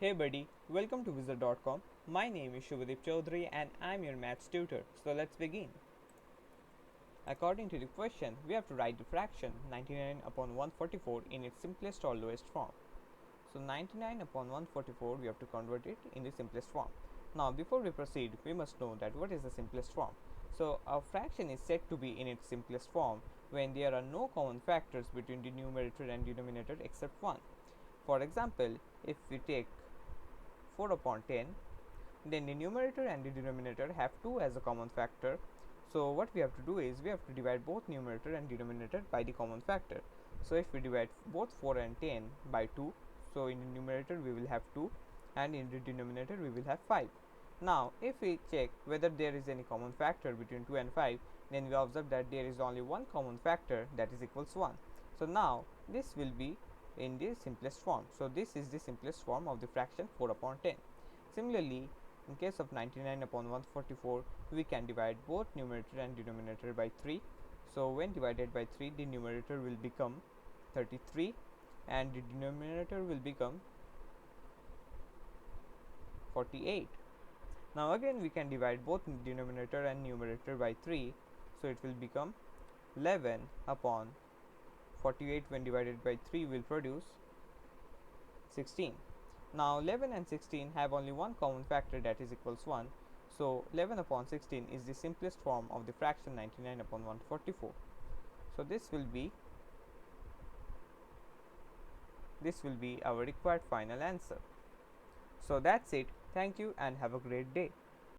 Hey buddy, welcome to Wizard.com. My name is Shubhadeep Chaudhary and I'm your maths tutor. So let's begin. According to the question, we have to write the fraction 99 upon 144 in its simplest or lowest form. So 99 upon 144 we have to convert it in the simplest form. Now before we proceed, we must know that what is the simplest form. So a fraction is said to be in its simplest form when there are no common factors between the numerator and denominator except 1. For example, if we take 4 upon 10, then the numerator and the denominator have 2 as a common factor. So what we have to do is we have to divide both numerator and denominator by the common factor. So if we divide both 4 and 10 by 2, so in the numerator we will have 2 and in the denominator we will have 5. Now if we check whether there is any common factor between 2 and 5, then we observe that there is only one common factor, that is equals 1. So now this will be in the simplest form. So this is the simplest form of the fraction 4 upon 10. Similarly, in case of 99 upon 144, we can divide both numerator and denominator by 3. So when divided by 3, the numerator will become 33 and the denominator will become 48. Now again we can divide both denominator and numerator by 3. So it will become 11 upon 48 when divided by 3 will produce 16. Now 11 and 16 have only one common factor, that is equals 1. So 11 upon 16 is the simplest form of the fraction 99 upon 144. So this will be our required final answer. So that's it. Thank you and have a great day.